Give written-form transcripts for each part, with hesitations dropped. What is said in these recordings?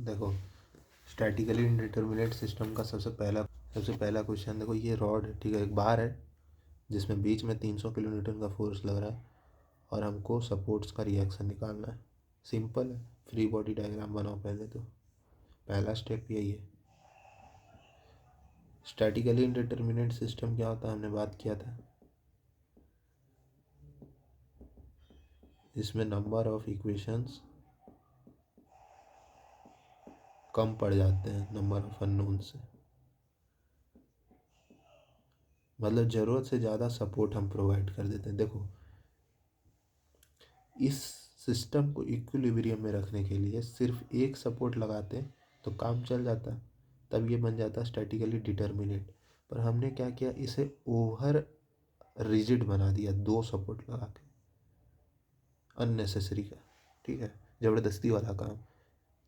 देखो statically indeterminate system का सबसे पहला क्वेश्चन देखो, ये रॉड है, ठीक है, एक बार है जिसमें बीच में 300 किलो न्यूटन का फोर्स लग रहा है और हमको सपोर्ट्स का रिएक्शन निकालना है। सिंपल है, फ्री बॉडी डायग्राम बनाओ पहले तो, पहला स्टेप यही है। स्टैटिकली इंडिटरमिनेट सिस्टम क्या होता है हमने बात किया था, इसमें नंबर ऑफ इक्वेशंस कम पड़ जाते हैं नंबर ऑफ अननोन से, मतलब ज़रूरत से ज़्यादा सपोर्ट हम प्रोवाइड कर देते हैं। देखो इस सिस्टम को इक्विलिब्रियम में रखने के लिए सिर्फ एक सपोर्ट लगाते हैं तो काम चल जाता, तब ये बन जाता स्टैटिकली डिटर्मिनेट। पर हमने क्या किया, इसे ओवर रिजिड बना दिया, दो सपोर्ट लगा के, अननेसेसरी का, ठीक है, ज़बरदस्ती वाला काम।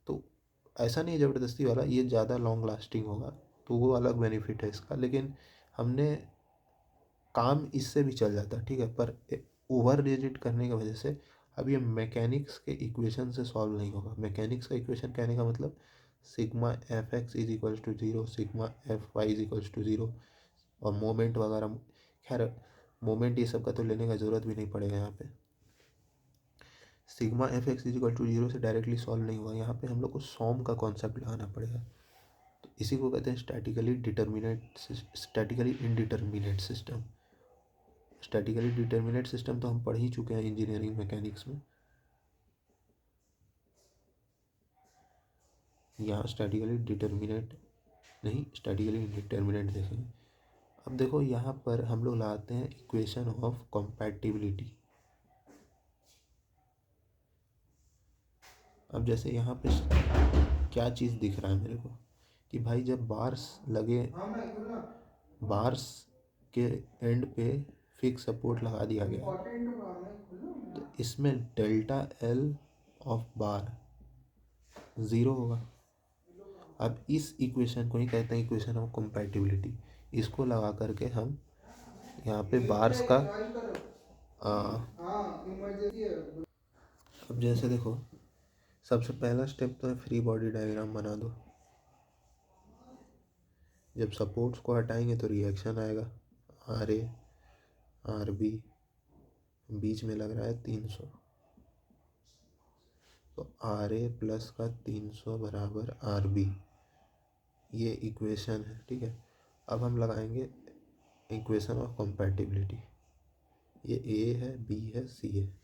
तो ऐसा नहीं है ज़बरदस्ती वाला, ये ज़्यादा लॉन्ग लास्टिंग होगा तो वो अलग बेनिफिट है इसका, लेकिन हमने काम इससे भी चल जाता, ठीक है, पर ओवर रिजिड करने की वजह से अब ये मैकेनिक्स के इक्वेशन से सॉल्व नहीं होगा। मैकेनिक्स का इक्वेशन कहने का मतलब sigma F X is equals to zero, sigma F Y is equals to zero, और मोमेंट वगैरह, खैर मोमेंट ये सब का तो लेने का ज़रूरत भी नहीं पड़ेगा यहाँ पे। Sigma F X is equal to zero से डायरेक्टली सॉल्व नहीं हुआ, यहाँ पे हम लोग को सॉम का कॉन्सेप्ट लगाना पड़ेगा। तो इसी को कहते हैं statically indeterminate system. Statically determinate system तो हम पढ़ ही चुके हैं इंजीनियरिंग मैकेनिक्स में। यहाँ स्टैटिकली डिटर्मिनेट नहीं, स्टैटिकली इनडिटरमिनेट देखेंगे। अब देखो यहाँ पर हम लोग लाते हैं इक्वेशन ऑफ कंपैटिबिलिटी। अब जैसे यहाँ पे क्या चीज़ दिख रहा है मेरे को कि भाई जब बार्स लगे, बार्स के एंड पे फिक्स सपोर्ट लगा दिया गया तो इसमें delta L of bar zero होगा। अब इस इक्वेशन को ही कहते हैं इक्वेशन ऑफ कंपैटिबिलिटी। इसको लगा करके हम यहाँ पे बार्स का अब जैसे देखो सबसे पहला स्टेप तो है फ्री बॉडी डायग्राम बना दो। जब सपोर्ट्स को हटाएंगे तो रिएक्शन आएगा, आर ए आर बी, बीच में लग रहा है 300, तो आर ए प्लस का 300 बराबर आर बी, ये इक्वेशन है, ठीक है। अब हम लगाएंगे इक्वेशन ऑफ कंपैटिबिलिटी। ये ए है, बी है, सी है,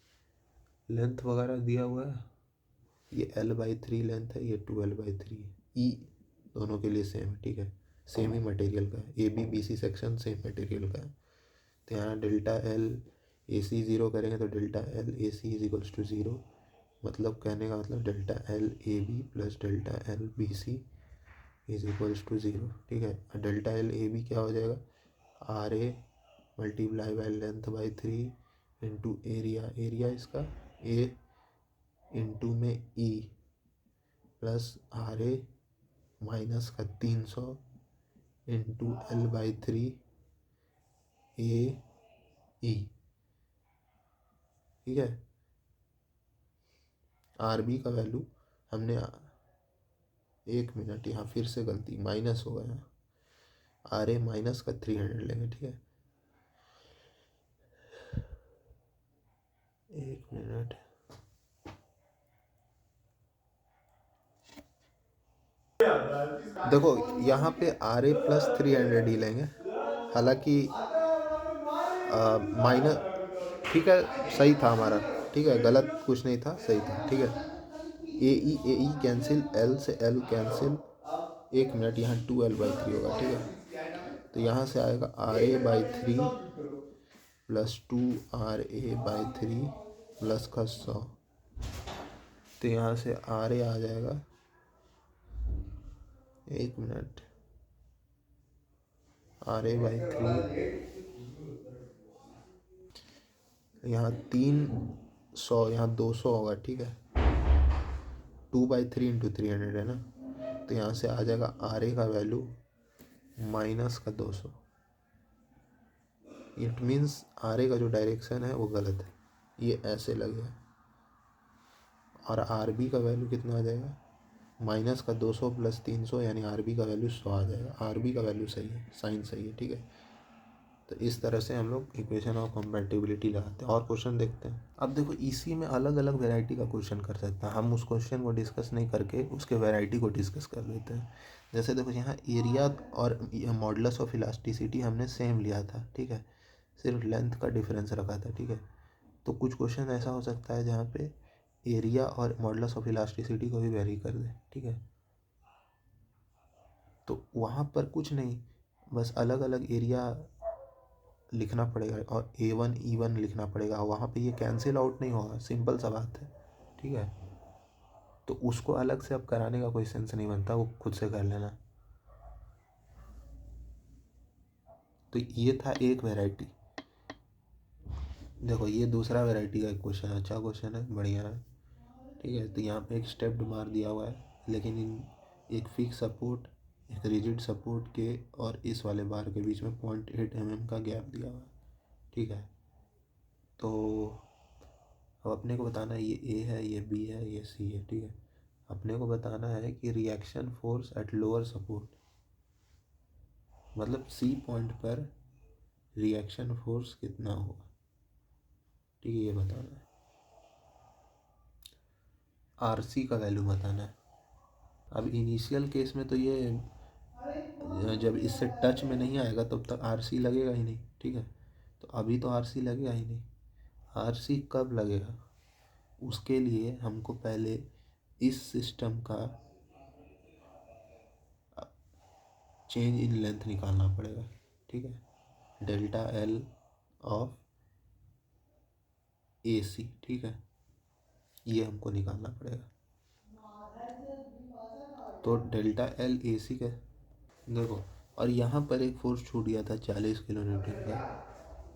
लेंथ वगैरह दिया हुआ है, ये L/3 लेंथ है, ये 2L/3 है, ई दोनों के लिए सेम है, ठीक है, सेम ही मटेरियल का है, A B B C section same material का है। तो यहाँ delta L A C zero करेंगे तो delta L A C is equals to zero, मतलब कहने का मतलब delta L A B plus delta L B C is equals to zero, ठीक है। डेल्टा एल ए बी क्या हो जाएगा, R A multiply by length by 3 into area, area इसका ए इंटू में ई प्लस आर ए माइनस का 300 into L/3 ए ई, ठीक है। आर बी का वैल्यू हमने, एक मिनट, यहाँ फिर से गलती, माइनस हो गया, आर ए माइनस का 300 लेंगे, ठीक है, एक मिनट। देखो यहाँ पे आर ए प्लस 300 ही लेंगे, हालांकि माइनस, ठीक है, सही था हमारा, ठीक है, गलत कुछ नहीं था, सही था, ठीक है। ए ई कैंसिल, एल से एल कैंसिल, एक मिनट, यहाँ 2L/3 होगा, ठीक है। तो यहाँ से आएगा RA/3 प्लस 2RA/3 प्लस का 100, तो यहाँ से RA आ जाएगा, एक मिनट, RA/3, यहाँ 300, यहाँ 200 होगा, ठीक है, 2/3 इंटू 300 है ना, तो यहाँ से आ जाएगा RA का वैल्यू माइनस का 200। इट मीन्स RA का जो डायरेक्शन है वो गलत है, ये ऐसे लगेगा। और RB का वैल्यू कितना आ जाएगा, माइनस का 200 प्लस 300 यानी आर बी का वैल्यू 100 आ जाएगा। आर बी का वैल्यू सही है, साइन सही है, ठीक है। तो इस तरह से हम लोग इक्वेशन ऑफ कंपैटिबिलिटी लगाते हैं। और क्वेश्चन देखते हैं। अब देखो इसी में अलग अलग वैरायटी का क्वेश्चन कर सकते हैं हम। उस क्वेश्चन को डिस्कस नहीं करके उसके वैरायटी को डिस्कस कर लेते हैं। जैसे देखो यहाँ एरिया और मॉडुलस ऑफ इलास्टिसिटी हमने सेम लिया था, ठीक है, सिर्फ लेंथ का डिफरेंस रखा था, ठीक है। तो कुछ क्वेश्चन ऐसा हो सकता है जहाँ पे एरिया और मॉडुलस ऑफ इलास्टिसिटी को भी वेरी कर दे, ठीक है। तो वहाँ पर कुछ नहीं, बस अलग अलग एरिया लिखना पड़ेगा और A1 E1 लिखना पड़ेगा। वहाँ पे ये कैंसिल आउट नहीं होगा, सिंपल सा बात है, ठीक है। तो उसको अलग से अब कराने का कोई सेंस नहीं बनता, वो खुद से कर लेना। तो ये था एक वैरायटी। देखो ये दूसरा वैरायटी का एक क्वेश्चन, अच्छा क्वेश्चन है, बढ़िया है, ठीक है। तो यहाँ पे एक स्टेप्ड मार दिया हुआ है, लेकिन इन एक फिक्स सपोर्ट, एक रिजिड सपोर्ट के और इस वाले बार के बीच में 0.8 mm का गैप दिया हुआ है, ठीक है। तो अब अपने को बताना है ये ए है, ये बी है, ये सी है, ठीक है। अपने को बताना है कि reaction force at lower support, मतलब सी पॉइंट पर रिएक्शन फोर्स कितना होगा, ठीक है, ये बताना है। आर सी का वैल्यू बताना है। अब इनिशियल केस में तो ये जब इससे टच में नहीं आएगा तब तक आर सी लगेगा ही नहीं, ठीक है। तो अभी तो आर सी लगेगा ही नहीं। आर सी कब लगेगा, उसके लिए हमको पहले इस सिस्टम का चेंज इन लेंथ निकालना पड़ेगा, ठीक है, डेल्टा एल ऑफ ए सी, ठीक है, ये हमको निकालना पड़ेगा। तो डेल्टा एल ए सी का देखो, और यहाँ पर एक फोर्स छूट गया था 40 किलो न्यूटन का,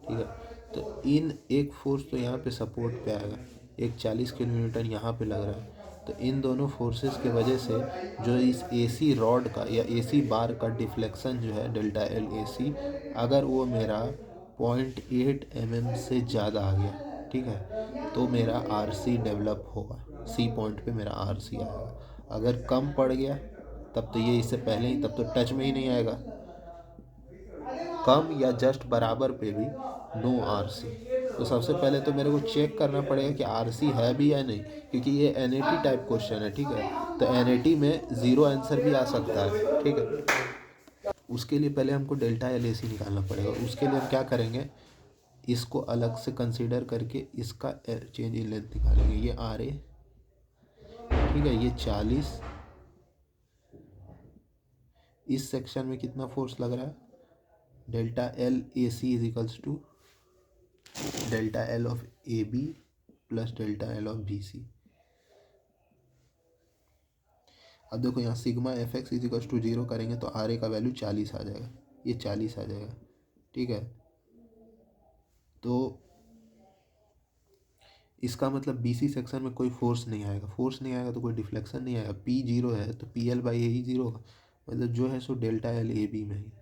ठीक है। तो इन एक फोर्स तो यहाँ पे सपोर्ट पे आएगा, एक 40 किलो न्यूटन यहाँ पे लग रहा है। तो इन दोनों फोर्सेस के वजह से जो इस एसी रॉड का या एसी बार का डिफ्लेक्शन जो है डेल्टा एल ए सी, अगर वो मेरा 0.8 mm से ज़्यादा आ गया, ठीक है, तो मेरा आर सी डेवलप होगा, सी पॉइंट पे मेरा आर सी आएगा। अगर कम पड़ गया तब तो ये इससे पहले ही, तब तो टच में ही नहीं आएगा। कम या जस्ट बराबर पे भी नो आर सी। तो सबसे पहले तो मेरे को चेक करना पड़ेगा कि आर सी है भी या नहीं, क्योंकि ये N A T type question है, ठीक है। तो एन ए टी में ज़ीरो आंसर भी आ सकता है, ठीक है। उसके लिए पहले हमको डेल्टा एल ए सी निकालना पड़ेगा। उसके लिए हम क्या करेंगे, इसको अलग से कंसीडर करके इसका चेंज इन लेंथ निकालेंगे। ये आर ए, ठीक है, ये 40, इस सेक्शन में कितना फोर्स लग रहा है, delta L A C is equals to delta L of A B plus delta L of B C. अब देखो यहाँ sigma F X is equals to 0 करेंगे तो आर ए का वैल्यू 40 आ जाएगा, ये 40 आ जाएगा, ठीक है। तो इसका मतलब बी सी सेक्शन में कोई फोर्स नहीं आएगा, फोर्स नहीं आएगा तो कोई डिफ्लेक्शन नहीं आएगा। पी 0 है तो पी एल बाई ए ही 0 होगा, मतलब जो है सो डेल्टा एल ए बी में ही।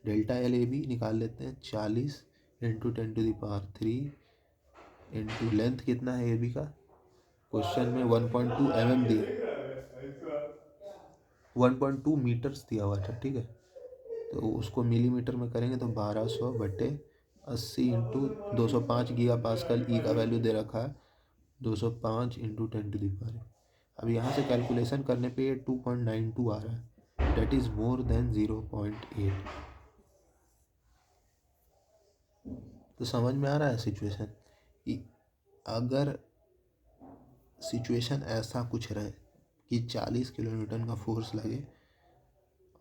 डेल्टा एल ए बी निकाल लेते हैं, 40 इंटू 10⁻³ इंटू लेंथ कितना है ए बी का, क्वेश्चन में 1.2 mm दिया, 1.2 मीटर्स दिया हुआ था, ठीक है। तो उसको मिलीमीटर में करेंगे तो 1200/80 इंटू 205 गीगा पास्कल ई का वैल्यू दे रखा है, 205 इंटू 10⁻। अब यहाँ से कैलकुलेशन करने पे ये 2.92 आ रहा है, डेट इज़ मोर देन 0.8। तो समझ में आ रहा है सिचुएशन कि अगर सिचुएशन ऐसा कुछ रहे कि 40 किलो न्यूटन का फोर्स लगे,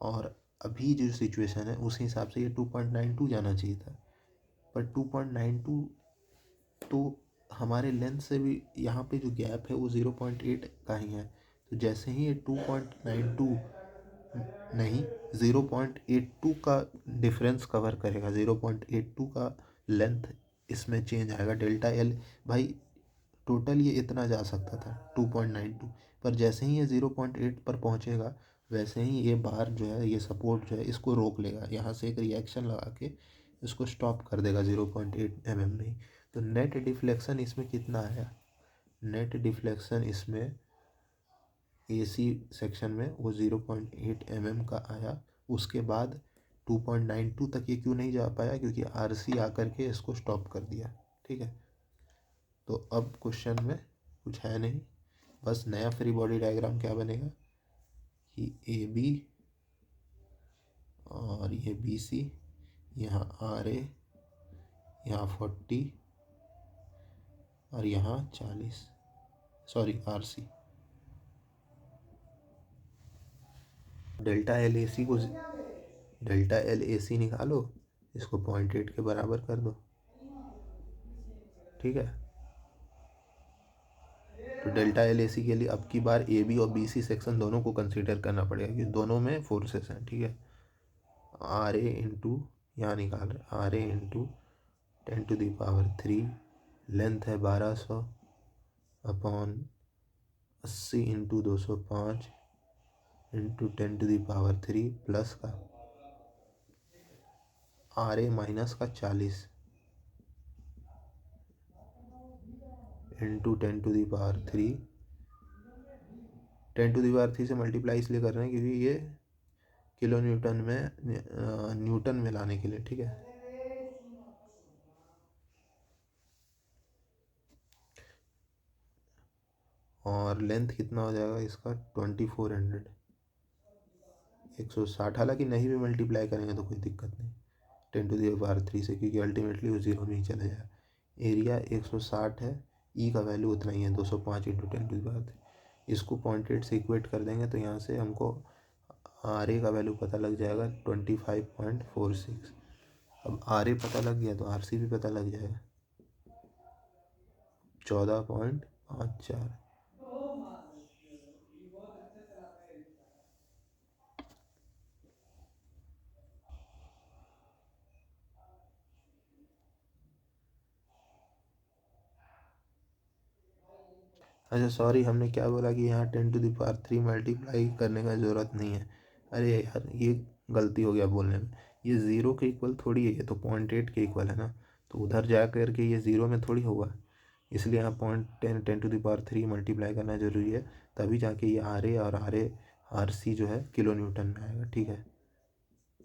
और अभी जो सिचुएशन है उस हिसाब से ये 2.92 जाना चाहिए था, पर 2.92 तो हमारे लेंथ से भी यहाँ पे जो गैप है वो 0.8 का ही है। तो जैसे ही ये 2.92 नहीं 0.82 का डिफरेंस कवर करेगा, 0.82 का लेंथ इसमें चेंज आएगा डेल्टा एल। भाई टोटल ये इतना जा सकता था 2.92, पर जैसे ही ये 0.8 पर पहुंचेगा वैसे ही ये बार जो है, ये सपोर्ट जो है, इसको रोक लेगा, यहाँ से एक रिएक्शन लगा के इसको स्टॉप कर देगा 0.8 mm में ही। तो नेट डिफ्लेक्शन इसमें कितना आया, नेट डिफ्लेक्शन इसमें AC सेक्शन में वो 0.8 mm का आया, उसके बाद 2.92 तक ये क्यों नहीं जा पाया, क्योंकि RC आकर के इसको स्टॉप कर दिया। ठीक है, तो अब क्वेश्चन में कुछ है नहीं, बस नया फ्री बॉडी डायग्राम क्या बनेगा कि AB और ये BC, यहाँ RA, यहाँ 40 और यहाँ 40, sorry RC। Delta L A C निकालो, इसको 0.8 के बराबर कर दो। ठीक है, तो डेल्टा एल ए सी के लिए अब की बार AB और BC सेक्शन दोनों को कंसीडर करना पड़ेगा, क्योंकि दोनों में फोर्सेस हैं। ठीक है, RA इंटू, यहाँ निकाल रहे RA इंटू 10⁻³ लेंथ है 1200 अपॉन 80 इंटू 205 इंटू 10⁻³ प्लस का RA माइनस का 40 इंटू 10⁻³। 10⁻³ से मल्टीप्लाई इसलिए कर रहे हैं क्योंकि ये किलो न्यूटन में न्यूटन में लाने के लिए। ठीक है, और लेंथ कितना हो जाएगा इसका 2400, 160। हालांकि नहीं भी मल्टीप्लाई करेंगे तो कोई दिक्कत नहीं 10⁻³ से, क्योंकि अल्टीमेटली वो जीरो में ही चला जाएगा। एरिया 160 है, ई का वैल्यू उतना ही है 205 इंटू 10⁻³। इसको 0.8 से इक्वेट कर देंगे तो यहाँ से हमको RA का वैल्यू पता लग जाएगा 25.46। अब RA पता लग गया तो RC भी पता लग जाएगा 14.54। अच्छा सॉरी, हमने क्या बोला कि यहाँ 10⁻³ मल्टीप्लाई करने का ज़रूरत नहीं है। अरे यार ये गलती हो गया बोलने में, ये ज़ीरो के इक्वल थोड़ी है, ये तो 0.8 के इक्वल है ना, तो उधर जा कर के ये ज़ीरो में थोड़ी होगा, इसलिए यहाँ 10⁻³ मल्टीप्लाई करना ज़रूरी है, तभी जाके ये RA और RC जो है किलो न्यूटन में आएगा। ठीक है,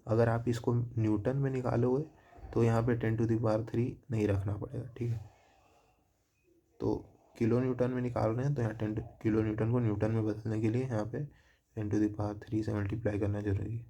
अगर आप इसको न्यूटन में निकालोगे तो यहाँ पे 10⁻³ नहीं रखना पड़ेगा। ठीक है, तो किलो न्यूटन में निकाल रहे हैं तो यहाँ 10 किलो न्यूटन को न्यूटन में बदलने के लिए यहाँ पे 10⁻³ से मल्टीप्लाई करना जरूरी है।